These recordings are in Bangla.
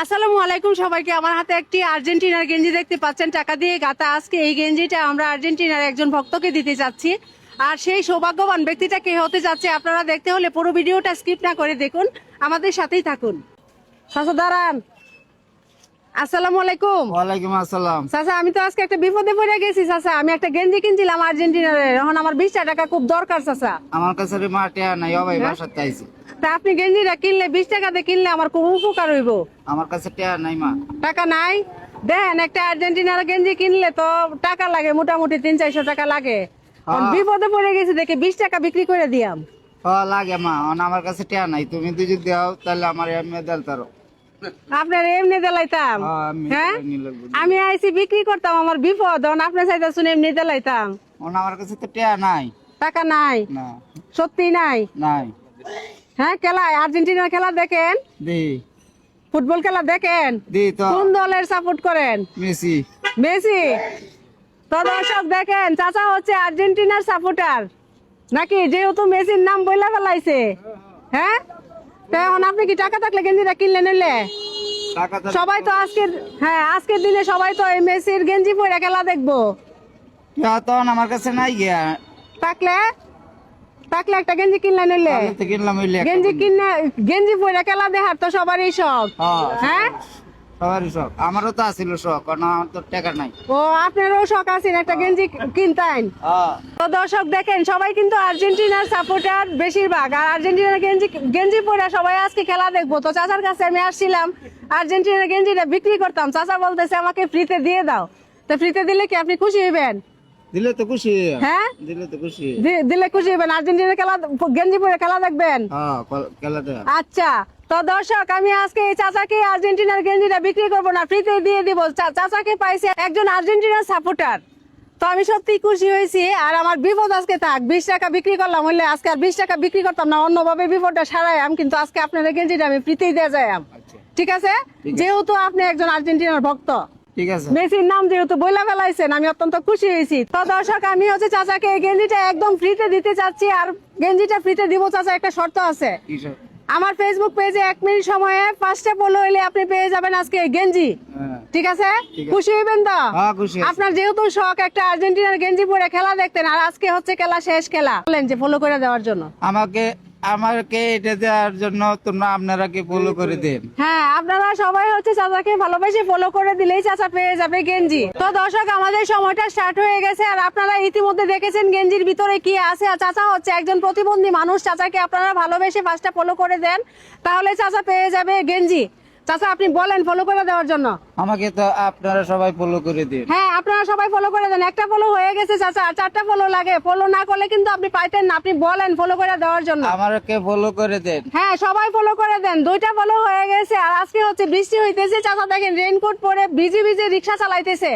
আসসালামু আলাইকুম সবাইকে। আমার হাতে একটি আর্জেন্টিনার গেঞ্জি দেখতে পাচ্ছেন, টাকা দিয়ে গাতা। আজকে এই গেঞ্জিটা আমরা আর্জেন্টিনার একজন ভক্তকে দিতে চাচ্ছি। আর সেই সৌভাগ্যবান ব্যক্তিটা কে হতে যাচ্ছে আপনারা দেখতে হলে পুরো ভিডিওটা স্কিপ না করে দেখুন, আমাদের সাথেই থাকুন। চাচা দাঁড়ান। আসসালামু আলাইকুম। ওয়ালাইকুম আসসালাম। চাচা আমি তো আজকে একটা বিপদে পড়ে গেছি চাচা। আমি একটা গেঞ্জি কিনছিলাম আর্জেন্টিনার, এখন আমার 20 টাকা খুব দরকার চাচা। আমার কাছে মাটিয়া নাই, ভাই বাসাতে আইছি। তা আপনি গেঞ্জিটা কিনলে 20 টাকাতে কিনলে আমার খুব উপকার হইব। আমার কাছে টিয়া নাই মা। টাকা নাই? দেখেন, একটা আর্জেন্টিনার গেঞ্জি কিনলে তো টাকা লাগে, মোটামুটি 300-400 টাকা লাগে। বিপদে পড়ে গেছি দেখে 20 টাকা বিক্রি করে দিয়াম। লাগে মা, আমার কাছে টিয়া নাই। তুমি যদি দাও তাহলে আমার এমনি দেল তারো। আপনার এমনি দিলাইতাম। হ্যাঁ, আমি আইছি বিক্রি করতাম, আমার বিপদ। আপনি চাইতেছেন এমনি দিলাইতাম। আমার কাছে তো টিয়া নাই। টাকা নাই? না, সত্যি নাই? নাই। হ্যাঁ, খেলায় আর্জেন্টিনার খেলা দেখেন? দি ফুটবল খেলা দেখেন? দি তো। কোন দলের সাপোর্ট করেন? মেসি। মেসি? তো দর্শক দেখেন, চাচা হচ্ছে আর্জেন্টিনার সাপোর্টার নাকি, যেহেতু মেসির নাম বইলা ফেলাইছে। হ্যাঁ, তো এখন আপনি কি টাকা থাকলে গেঞ্জিটা কিনলে নিলে? সবাই তো আজকের দিনে সবাই তো এই মেসির গেঞ্জি পরে খেলা দেখবো। তখন আমার কাছে নাই গিয়া। থাকলে একটা গেঞ্জি কিনলে নিলে? কিনলাম গেঞ্জি পরে খেলা দেখার তো সবারই শখ। হ্যাঁ, সবারই শখ। আমারও তো আছিল শখ, কারণ আমার তো টাকা নাই। ও, আপনারও শখ আছে একটা গেঞ্জি কিনতেন? তো দর্শক দেখেন, সবাই কিন্তু আর্জেন্টিনার সাপোর্টার বেশিরভাগ। আর আর্জেন্টিনার গেঞ্জি পরে সবাই আজকে খেলা দেখবো। তো চাচার কাছে আমি আসছিলাম আর্জেন্টিনার গেঞ্জিটা বিক্রি করতাম। চাচা বলতেছে আমাকে ফ্রিতে দিয়ে দাও। তো ফ্রিতে দিলে কি আপনি খুশি হইবেন? দিলে তো খুশি। হ্যাঁ, দিলে তো খুশি। দিলে খুশি হইবেন। আর্জেন্টিনার গেঞ্জি পরে খেলা দেখবেন? খেলাটা। আচ্ছা, তো দর্শক আমি আজকে এই চাচাকে আর্জেন্টিনার গেঞ্জিটা বিক্রি করবো না, ফ্রিতে দিয়ে দিব। চাচাকে পাইছে একজন আর্জেন্টিনার সাপোর্টার, তো আমি সত্যি খুশি হয়েছি। আর আমার বিপদ আজকে থাক, 20 টাকা বিক্রি করলাম, হইলে আজকে আর 20 টাকা বিক্রি করতাম না, অন্যভাবে বিপদটা সারাইম। কিন্তু আজকে আপনার গেঞ্জিটা আমি ফ্রিতেই দিয়ে যাই। ঠিক আছে? যেহেতু আপনি একজন আর্জেন্টিনার ভক্ত, ঠিক আছে, মেসির নাম যেহেতু বইলা ফেলাইছেন, আমি অত্যন্ত খুশি হয়েছি। তো দর্শক আমি হচ্ছে চাচাকে এই গেঞ্জিটা একদম ফ্রিতে দিতে চাচ্ছি। আর গেঞ্জিটা ফ্রিতে দিব চাচা, একটা শর্ত আছে। আমার ফেসবুক পেজে 1 মিনিট সময়ে 5টা ফলো হইলে আপনি পেয়ে যাবেন আজকে গেঞ্জি। ঠিক আছে? খুশি হইবেন তো? আপনার যেহেতু শখ একটা আর্জেন্টিনার গেঞ্জি পরে খেলা দেখতেন, আর আজকে হচ্ছে খেলা শেষ খেলা, বলেন যে ফলো করে দেওয়ার জন্য আমাকে এটা দেওয়ার জন্য তোমরা আপনারা কি ফলো করে দেন। হ্যাঁ, আপনারা সবাই হচ্ছে চাচাকে ভালোবেসে ফলো করে দিলেই চাচা পেয়ে যাবে গেঞ্জি। তো দর্শক আমাদের সময়টা স্টার্ট হয়ে গেছে। আর আপনারা ইতিমধ্যে দেখেছেন গেঞ্জির ভিতরে কি আছে। আর চাচা হচ্ছে একজন প্রতিবন্ধী মানুষ। চাচাকে আপনারা ভালোবেসে 5টা ফলো করে দেন, তাহলে চাচা পেয়ে যাবে গেঞ্জি। চাচা আপনি বলেন ফলো করে দেওয়ার জন্য। আমাকে তো আপনারা সবাই ফলো করে দিন। হ্যাঁ, আপনারা সবাই ফলো করে দেন। একটা ফলো হয়ে গেছে চাচা, 4টা ফলো লাগে। ফলো না করলে কিন্তু আপনি পাইতেন না। আপনি বলেন ফলো করে দেওয়ার জন্য। আমাকে ফলো করে দেন। হ্যাঁ, সবাই ফলো করে দেন। 2টা ফলো হয়ে গেছে। আর আজকে হচ্ছে বৃষ্টি হইতেছে, চাচা দেখেন রেইনকোট পরে ভিজে ভিজে রিক্সা চালাইতেছে।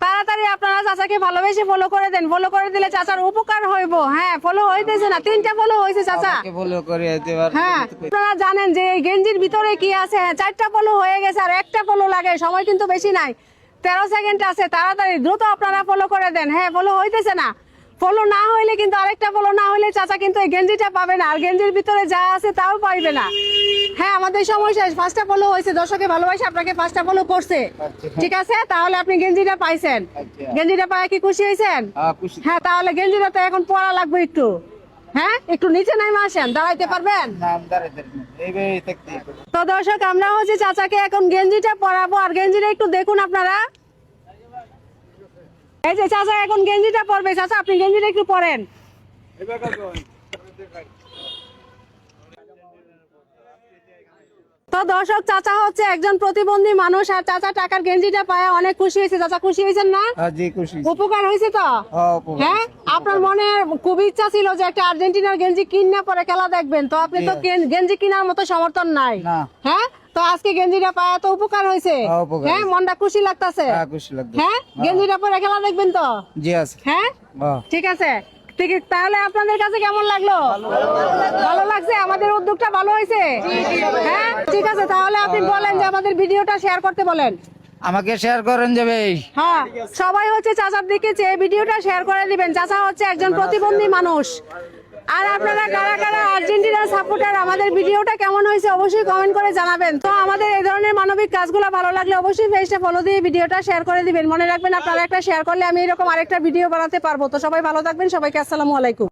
তাড়াতাড়ি আপনারা চাচাকে ভালোবেসে ফলো করে দেন। ফলো করে দিলে চাচার উপকার হইব। হ্যাঁ, ফলো হইতেছে না, 3টা ফলো হয়েছে চাচা। ফলো করে দেওয়ার। হ্যাঁ, আপনারা জানেন যে এই গেঞ্জির ভিতরে কি আছে। 4টা ফলো হয়ে গেছে, আর একটা ফলো লাগে। সময় কিন্তু বেশি নাই, 13 সেকেন্ড আছে। তাড়াতাড়ি দ্রুত আপনারা ফলো করে দেন। হ্যাঁ, ফলো হইতেছে না। ফলো না হইলে কিন্তু, আরেকটা ফলো না হইলে চাচা কিন্তু এই গেঞ্জিটা পাবে না, আর গেঞ্জির ভিতরে যা আছে তাও পাইবে না। হ্যাঁ, আমাদের সময় শেষ। 5টা ফলো হয়েছে, দর্শকে ভালোবাসে আপনাকে 5টা ফলো করছে। ঠিক আছে, তাহলে আপনি গেঞ্জিটা পাইছেন। গেঞ্জিটা পায় কি খুশি হয়েছেন? হ্যাঁ, তাহলে গেঞ্জিটা তো এখন পরা লাগবে একটু। হ্যাঁ, একটু নিচে নাইমা আসেন, দাঁড়াইতে পারবেন? তো দর্শক আমরা হচ্ছে চাচাকে এখন গেঞ্জিটা পরাবো। আর গেঞ্জিটা একটু দেখুন আপনারা। এই যে চাচা এখন গেঞ্জিটা পরবে। চাচা আপনি গেঞ্জিটা একটু পরেন। তো দর্শক চাচা হচ্ছে একজন প্রতিবন্ধী মানুষ। আর চাচা টাকার গেঞ্জিটা পায় অনেক খুশি হয়েছে। চাচা খুশি হয়েছেন না? উপকার হয়েছে তো? হ্যাঁ, আপনার মনে খুব ইচ্ছা ছিল যে একটা আর্জেন্টিনার গেঞ্জি কিনা পরে খেলা দেখবেন, তো আপনি তো গেঞ্জি কেনার মতো সমর্থন নাই। হ্যাঁ, তো আজকে গেঞ্জিটা পায় তো উপকার হয়েছে। হ্যাঁ, মনটা খুশি লাগতেছে। হ্যাঁ, গেঞ্জিটা পরে খেলা দেখবেন তো? হ্যাঁ, ঠিক আছে। তাহলে আপনাদের কাছে কেমন লাগলো? ভালো লাগছে? আমাদের উদ্যোগটা ভালো হয়েছে? হ্যাঁ, ঠিক আছে। তাহলে আপনি বলেন যে আমাদের ভিডিওটা শেয়ার করতে বলেন। আমাকে শেয়ার করেন যাবে। হ্যাঁ, সবাই হচ্ছে চাচার দিকে চেয়ে ভিডিওটা শেয়ার করে দিবেন। চাচা হচ্ছে একজন প্রতিবন্ধী মানুষ। আর আপনারা কারা কারা আর্জেন্টিনার সাপোর্টার, আমাদের ভিডিওটা কেমন হয়েছে অবশ্যই কমেন্ট করে জানাবেন। তো আমাদের এই ধরনের মানবিক কাজগুলো ভালো লাগলে অবশ্যই পেজটা ফলো দিয়ে ভিডিওটা শেয়ার করে দিবেন। মনে রাখবেন আপনারা একটা শেয়ার করলে আমি এরকম আরেকটা ভিডিও বানাতে পারবো। তো সবাই ভালো থাকবেন, সবাইকে আসসালামু আলাইকুম।